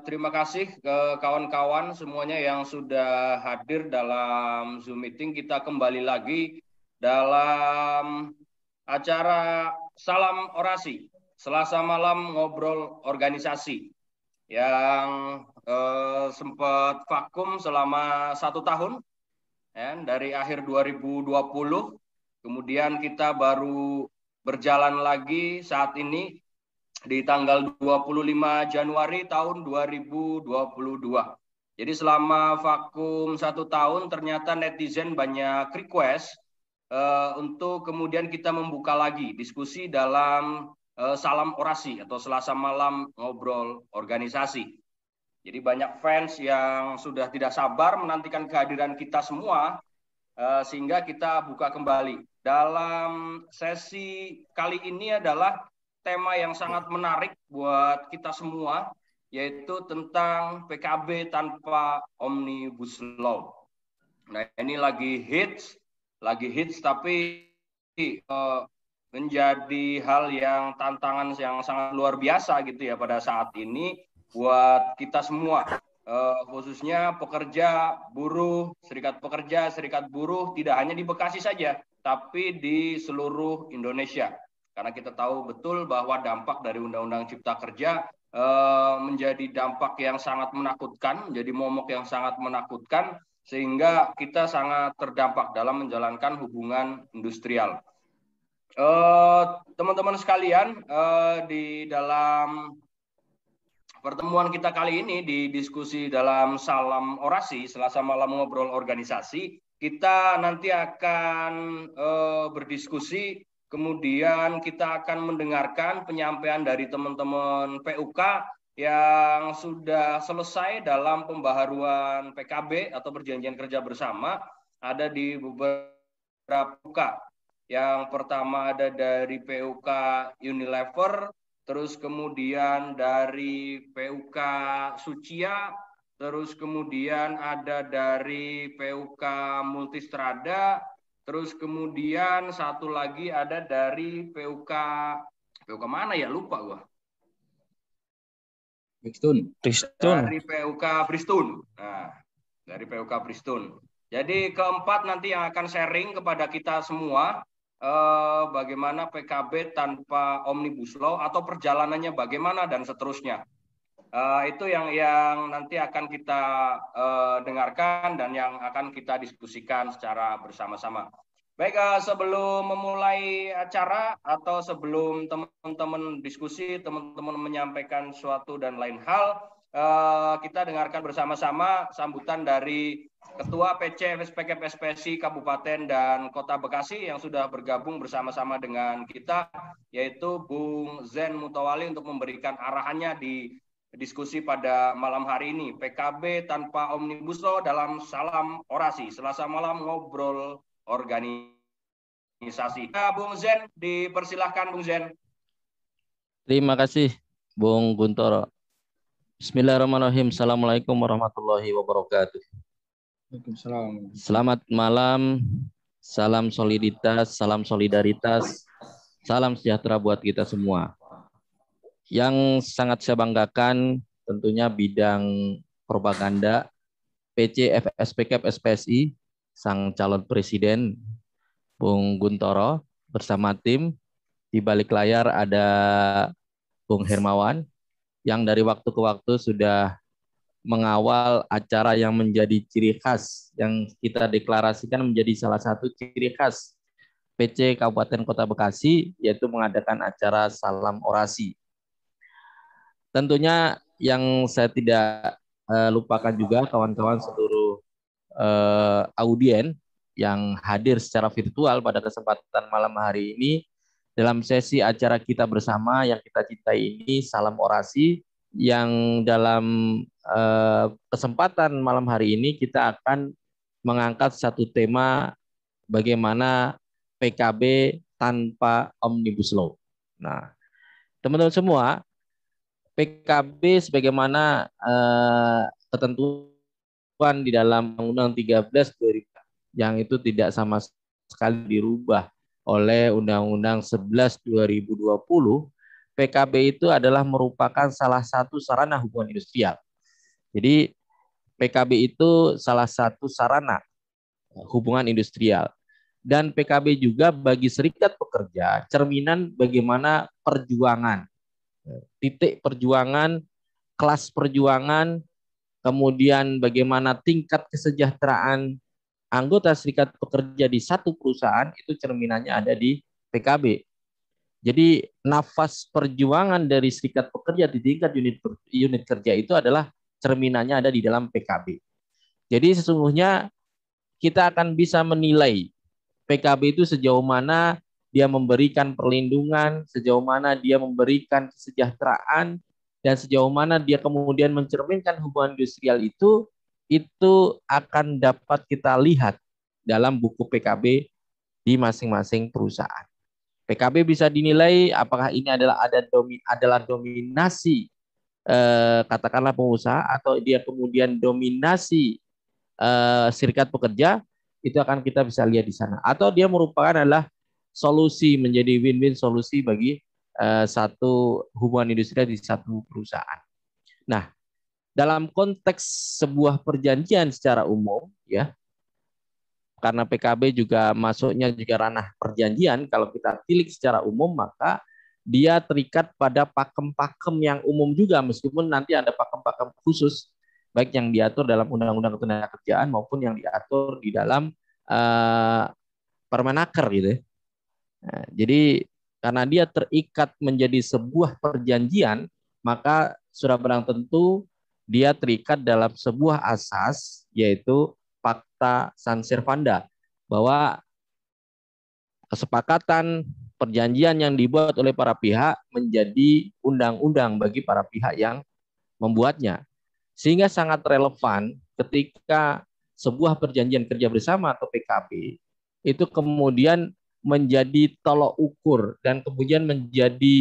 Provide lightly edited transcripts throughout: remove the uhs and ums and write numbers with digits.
terima kasih ke kawan-kawan semuanya yang sudah hadir dalam Zoom meeting. Kita kembali lagi dalam acara Salam Orasi, Selasa malam ngobrol organisasi yang sempat vakum selama 1 tahun, ya, dari akhir 2020. Kemudian kita baru berjalan lagi saat ini di tanggal 25 Januari tahun 2022. Jadi selama vakum 1 tahun ternyata netizen banyak request untuk kemudian kita membuka lagi diskusi dalam Salam Orasi atau Selasa malam ngobrol organisasi. Jadi banyak fans yang sudah tidak sabar menantikan kehadiran kita semua sehingga kita buka kembali. Dalam sesi kali ini adalah tema yang sangat menarik buat kita semua, yaitu tentang PKB tanpa Omnibus Law. Nah, ini lagi hits tapi menjadi hal yang tantangan yang sangat luar biasa gitu ya pada saat ini buat kita semua. Khususnya pekerja, buruh, serikat pekerja, serikat buruh, tidak hanya di Bekasi saja, tapi di seluruh Indonesia. Karena kita tahu betul bahwa dampak dari Undang-Undang Cipta Kerja menjadi dampak yang sangat menakutkan, menjadi momok yang sangat menakutkan, sehingga kita sangat terdampak dalam menjalankan hubungan industrial. Teman-teman sekalian, di dalam pertemuan kita kali ini di diskusi dalam Salam Orasi, Selasa malam ngobrol organisasi, kita nanti akan berdiskusi, kemudian kita akan mendengarkan penyampaian dari teman-teman PUK yang sudah selesai dalam pembaharuan PKB atau perjanjian kerja bersama, ada di beberapa PUK. Yang pertama ada dari PUK Unilever, terus kemudian dari PUK Sucia, terus kemudian ada dari PUK Multistrada, terus kemudian satu lagi ada dari PUK mana ya, lupa gua. Bristun. Dari PUK Bristun. Nah, dari PUK Bristun. Jadi keempat nanti yang akan sharing kepada kita semua bagaimana PKB tanpa Omnibus Law atau perjalanannya bagaimana dan seterusnya. Itu yang nanti akan kita dengarkan dan yang akan kita diskusikan secara bersama-sama. Baik, sebelum memulai acara atau sebelum teman-teman diskusi, teman-teman menyampaikan suatu dan lain hal, kita dengarkan bersama-sama sambutan dari Ketua PC FSPK PSPSI Kabupaten dan Kota Bekasi yang sudah bergabung bersama-sama dengan kita, yaitu Bung Zen Mutawali untuk memberikan arahannya di diskusi pada malam hari ini. PKB tanpa Omnibus Law dalam Salam Orasi, Selasa malam ngobrol organisasi. Nah, Bung Zen, dipersilahkan Bung Zen. Terima kasih Bung Guntoro. Bismillahirrahmanirrahim. Assalamualaikum warahmatullahi wabarakatuh. Waalaikumsalam. Selamat malam, salam soliditas, salam solidaritas, salam sejahtera buat kita semua. Yang sangat saya banggakan tentunya bidang propaganda PC FSPK PSPSI, sang calon presiden Bung Guntoro bersama tim. Di balik layar ada Bung Hermawan yang dari waktu ke waktu sudah mengawal acara yang menjadi ciri khas yang kita deklarasikan menjadi salah satu ciri khas PC Kabupaten Kota Bekasi, yaitu mengadakan acara Salam Orasi. Tentunya yang saya tidak lupakan juga kawan-kawan seluruh audien yang hadir secara virtual pada kesempatan malam hari ini dalam sesi acara kita bersama yang kita cintai ini, Salam Orasi, yang dalam kesempatan malam hari ini kita akan mengangkat satu tema bagaimana PKB tanpa Omnibus Law. Nah, teman-teman semua, PKB sebagaimana ketentuan di dalam Undang-Undang 13 yang itu tidak sama sekali dirubah oleh Undang-Undang 11 2020, PKB itu adalah merupakan salah satu sarana hubungan industrial. Jadi PKB itu salah satu sarana hubungan industrial. Dan PKB juga bagi serikat pekerja cerminan bagaimana perjuangan, titik perjuangan, kelas perjuangan, kemudian bagaimana tingkat kesejahteraan anggota serikat pekerja di satu perusahaan itu cerminannya ada di PKB. Jadi nafas perjuangan dari serikat pekerja di tingkat unit kerja itu adalah cerminannya ada di dalam PKB. Jadi sesungguhnya kita akan bisa menilai PKB itu sejauh mana dia memberikan perlindungan, sejauh mana dia memberikan kesejahteraan, dan sejauh mana dia kemudian mencerminkan hubungan industrial itu akan dapat kita lihat dalam buku PKB di masing-masing perusahaan. PKB bisa dinilai apakah ini adalah dominasi katakanlah pengusaha atau dia kemudian dominasi serikat pekerja, itu akan kita bisa lihat di sana. Atau dia merupakan adalah solusi, menjadi win-win solusi bagi satu hubungan industrial di satu perusahaan. Nah, dalam konteks sebuah perjanjian secara umum, ya, karena PKB juga masuknya juga ranah perjanjian, kalau kita tilik secara umum, maka dia terikat pada pakem-pakem yang umum juga, meskipun nanti ada pakem-pakem khusus, baik yang diatur dalam Undang-Undang Ketenagakerjaan maupun yang diatur di dalam Permenaker gitu ya. Nah, jadi karena dia terikat menjadi sebuah perjanjian, maka sudah barang tentu dia terikat dalam sebuah asas, yaitu Fakta San Servanda, bahwa kesepakatan perjanjian yang dibuat oleh para pihak menjadi undang-undang bagi para pihak yang membuatnya. Sehingga sangat relevan ketika sebuah perjanjian kerja bersama atau PKB itu kemudian menjadi tolok ukur dan kemudian menjadi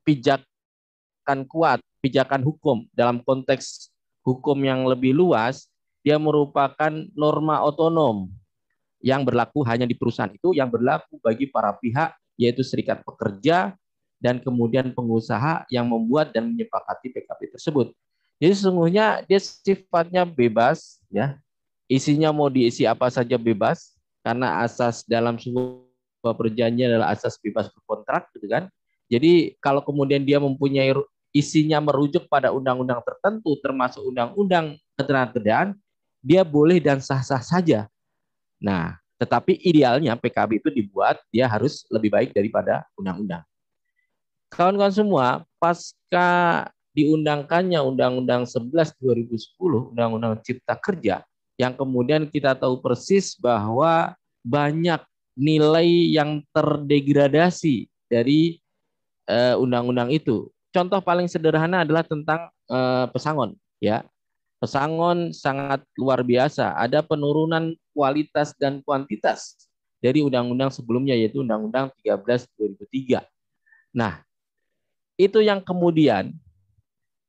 pijakan kuat, pijakan hukum dalam konteks hukum yang lebih luas. Dia merupakan norma otonom yang berlaku hanya di perusahaan itu, yang berlaku bagi para pihak, yaitu serikat pekerja dan kemudian pengusaha yang membuat dan menyepakati PKB tersebut. Jadi sesungguhnya dia sifatnya bebas, ya, isinya mau diisi apa saja bebas, karena asas dalam sebuah perjanjian adalah asas bebas berkontrak, gitu kan. Jadi kalau kemudian dia mempunyai isinya merujuk pada undang-undang tertentu, termasuk undang-undang ketenagakerjaan, dia boleh dan sah-sah saja. Nah, tetapi idealnya PKB itu dibuat dia harus lebih baik daripada undang-undang. Kawan-kawan semua, pasca diundangkannya Undang-Undang 11 2010, Undang-Undang Cipta Kerja, yang kemudian kita tahu persis bahwa banyak nilai yang terdegradasi dari undang-undang itu. Contoh paling sederhana adalah tentang pesangon, ya. Pesangon sangat luar biasa. Ada penurunan kualitas dan kuantitas dari undang-undang sebelumnya, yaitu Undang-Undang 13 2003. Nah, itu yang kemudian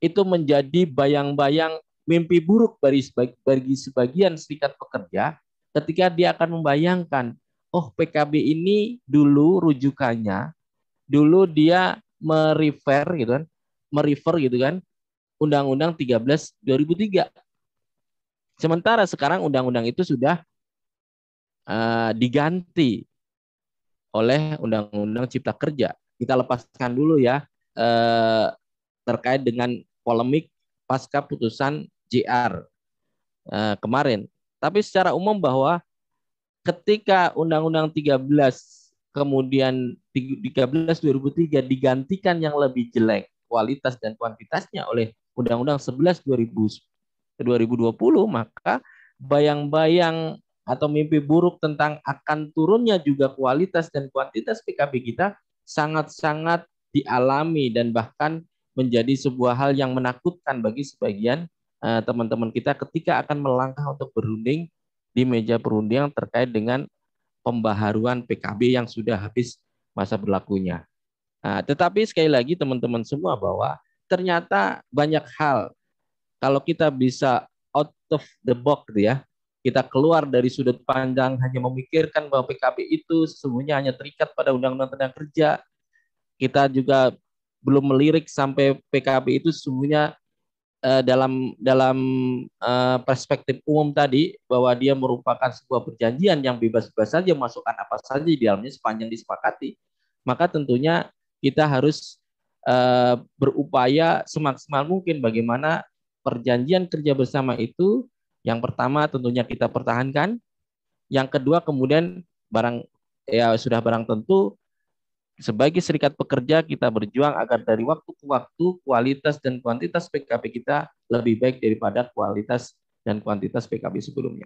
itu menjadi bayang-bayang mimpi buruk bagi sebagian serikat pekerja ketika dia akan membayangkan, oh PKB ini dulu rujukannya, dulu dia merefer gitu kan, Undang-Undang 13 2003. Sementara sekarang undang-undang itu sudah diganti oleh Undang-Undang Cipta Kerja. Kita lepaskan dulu ya terkait dengan polemik pasca putusan JR kemarin. Tapi secara umum bahwa ketika Undang-Undang 13 kemudian 13 2003 digantikan yang lebih jelek kualitas dan kuantitasnya oleh Undang-Undang 11 2020, maka bayang-bayang atau mimpi buruk tentang akan turunnya juga kualitas dan kuantitas PKB kita sangat-sangat dialami dan bahkan menjadi sebuah hal yang menakutkan bagi sebagian teman-teman kita ketika akan melangkah untuk berunding di meja perundingan terkait dengan pembaharuan PKB yang sudah habis masa berlakunya. Nah, tetapi sekali lagi teman-teman semua bahwa ternyata banyak hal kalau kita bisa out of the box ya, kita keluar dari sudut pandang hanya memikirkan bahwa PKB itu sesungguhnya hanya terikat pada Undang-Undang Tenaga Kerja. Kita juga belum melirik sampai PKB itu sesungguhnya dalam perspektif umum tadi bahwa dia merupakan sebuah perjanjian yang bebas-bebas saja masukkan apa saja di dalamnya sepanjang disepakati, maka tentunya kita harus berupaya semaksimal mungkin bagaimana perjanjian kerja bersama itu yang pertama tentunya kita pertahankan, yang kedua kemudian sudah barang tentu sebagai serikat pekerja kita berjuang agar dari waktu ke waktu kualitas dan kuantitas PKB kita lebih baik daripada kualitas dan kuantitas PKB sebelumnya.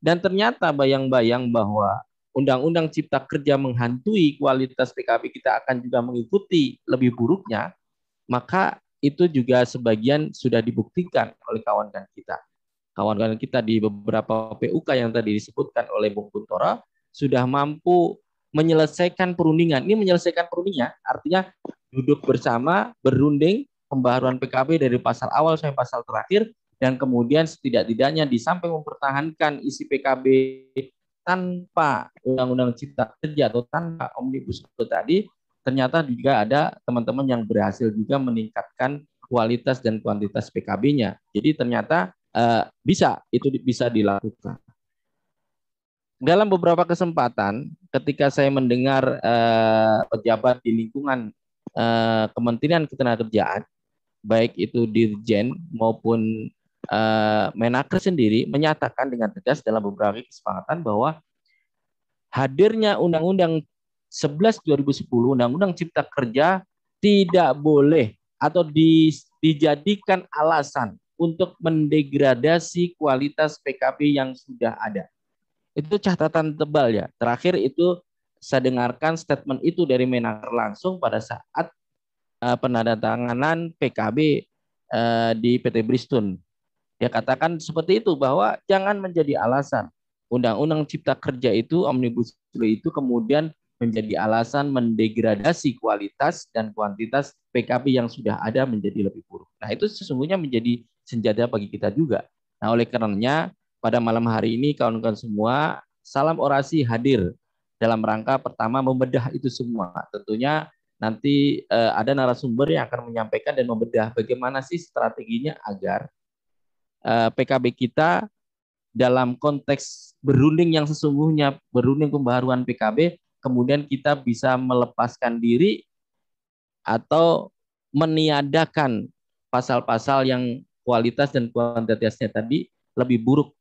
Dan ternyata bayang-bayang bahwa Undang-Undang Cipta Kerja menghantui kualitas PKB kita akan juga mengikuti lebih buruknya, maka itu juga sebagian sudah dibuktikan oleh kawan-kawan kita. Kawan-kawan kita di beberapa PUK yang tadi disebutkan oleh Bung Kuntoro sudah mampu menyelesaikan perundingan. Ini menyelesaikan perundingan artinya duduk bersama, berunding, pembaharuan PKB dari pasal awal sampai pasal terakhir, dan kemudian setidak-tidaknya di samping mempertahankan isi PKB tanpa Undang-Undang Cipta Kerja atau tanpa Omnibus Law tadi, ternyata juga ada teman-teman yang berhasil juga meningkatkan kualitas dan kuantitas PKB-nya. Jadi ternyata itu bisa dilakukan. Dalam beberapa kesempatan, ketika saya mendengar pejabat di lingkungan Kementerian Ketenagakerjaan, baik itu Dirjen maupun Menaker sendiri, menyatakan dengan tegas dalam beberapa kesepakatan bahwa hadirnya Undang-Undang 11 2010, Undang-Undang Cipta Kerja tidak boleh atau dijadikan alasan untuk mendegradasi kualitas PKB yang sudah ada. Itu catatan tebal ya. Terakhir itu saya dengarkan statement itu dari Menaker langsung pada saat penandatanganan PKB di PT Bristol. Dia katakan seperti itu bahwa jangan menjadi alasan Undang-Undang Cipta Kerja itu, Omnibus Law itu kemudian menjadi alasan mendegradasi kualitas dan kuantitas PKB yang sudah ada menjadi lebih buruk. Nah, itu sesungguhnya menjadi senjata bagi kita juga. Nah, oleh karenanya pada malam hari ini kawan-kawan semua, salam orasi hadir dalam rangka pertama membedah itu semua. Tentunya nanti ada narasumber yang akan menyampaikan dan membedah bagaimana sih strateginya agar PKB kita dalam konteks berunding yang sesungguhnya, berunding pembaharuan PKB, kemudian kita bisa melepaskan diri atau meniadakan pasal-pasal yang kualitas dan kuantitasnya tadi lebih buruk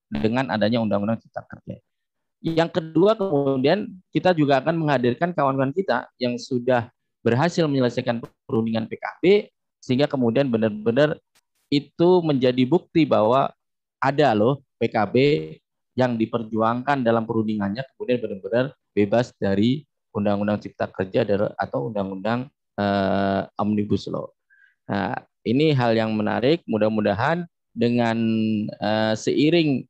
dengan adanya Undang-Undang Cipta Kerja. Yang kedua kemudian kita juga akan menghadirkan kawan-kawan kita yang sudah berhasil menyelesaikan perundingan PKB sehingga kemudian benar-benar itu menjadi bukti bahwa ada loh PKB yang diperjuangkan dalam perundingannya kemudian benar-benar bebas dari Undang-Undang Cipta Kerja atau Undang-Undang Omnibus Law. Nah, ini hal yang menarik. Mudah-mudahan dengan seiring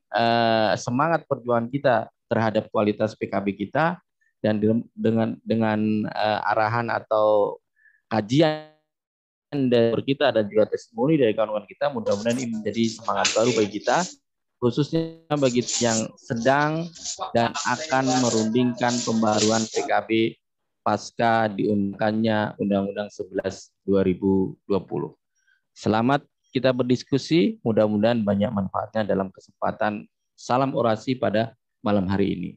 semangat perjuangan kita terhadap kualitas PKB kita dan dengan arahan atau kajian dari kita dan juga testimoni dari kawan-kawan kita, mudah-mudahan ini menjadi semangat baru bagi kita, khususnya bagi yang sedang dan akan merundingkan pembaruan PKB pasca diundangkannya Undang-Undang 11 2020. Selamat kita berdiskusi, mudah-mudahan banyak manfaatnya dalam kesempatan salam orasi pada malam hari ini.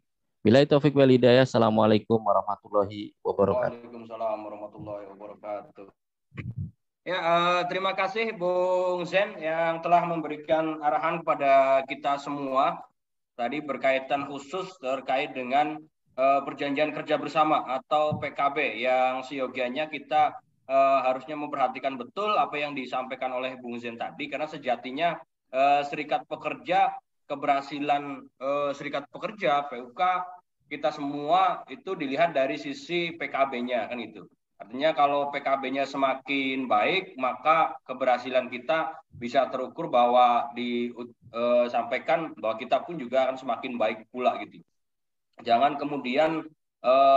Billahi taufik wal hidayah. Assalamualaikum warahmatullahi wabarakatuh. Waalaikumsalam warahmatullahi wabarakatuh. Ya, terima kasih Bung Zen yang telah memberikan arahan kepada kita semua tadi berkaitan khusus terkait dengan perjanjian kerja bersama atau PKB yang seyogianya kita harusnya memperhatikan betul apa yang disampaikan oleh Bung Zen tadi, karena sejatinya serikat pekerja, keberhasilan serikat pekerja PUK kita semua itu dilihat dari sisi PKB-nya kan itu. Artinya kalau PKB-nya semakin baik, maka keberhasilan kita bisa terukur bahwa disampaikan bahwa kita pun juga akan semakin baik pula gitu. Jangan kemudian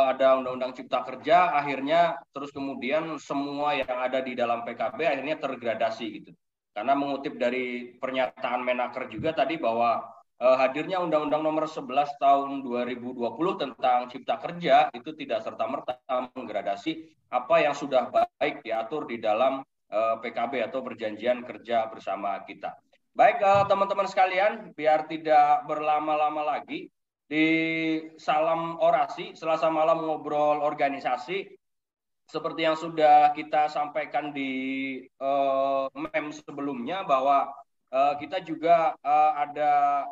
ada Undang-Undang Cipta Kerja, akhirnya terus kemudian semua yang ada di dalam PKB akhirnya terdegradasi gitu. Karena mengutip dari pernyataan Menaker juga tadi bahwa hadirnya Undang-Undang Nomor 11 Tahun 2020 tentang Cipta Kerja itu tidak serta-merta menggradasi apa yang sudah baik diatur di dalam PKB atau perjanjian kerja bersama kita. Baik teman-teman sekalian, biar tidak berlama-lama lagi, di Salam Orasi Selasa malam ngobrol organisasi, seperti yang sudah kita sampaikan di meme sebelumnya, bahwa kita juga ada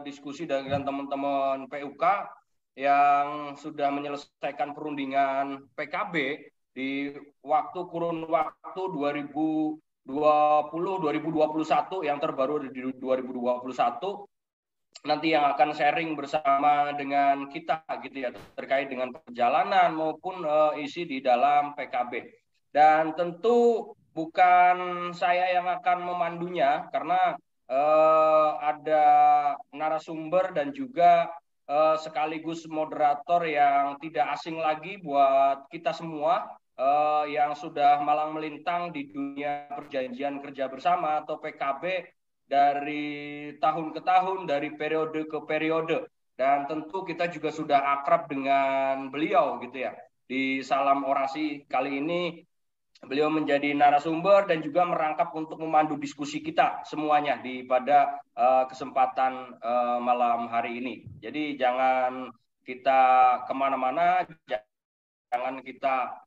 diskusi dengan teman-teman PUK yang sudah menyelesaikan perundingan PKB di kurun waktu 2020-2021 yang terbaru di 2021, nanti yang akan sharing bersama dengan kita gitu ya, terkait dengan perjalanan maupun isi di dalam PKB. Dan tentu bukan saya yang akan memandunya, karena ada narasumber dan juga sekaligus moderator yang tidak asing lagi buat kita semua, yang sudah malang melintang di dunia perjanjian kerja bersama atau PKB dari tahun ke tahun, dari periode ke periode. Dan tentu kita juga sudah akrab dengan beliau gitu ya. Di Salam Orasi kali ini beliau menjadi narasumber dan juga merangkap untuk memandu diskusi kita semuanya pada kesempatan malam hari ini. Jadi jangan kita kemana-mana, jangan kita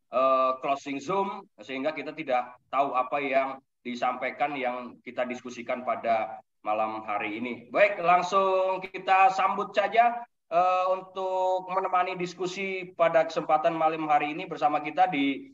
closing Zoom sehingga kita tidak tahu apa yang disampaikan yang kita diskusikan pada malam hari ini. Baik, langsung kita sambut saja untuk menemani diskusi pada kesempatan malam hari ini bersama kita di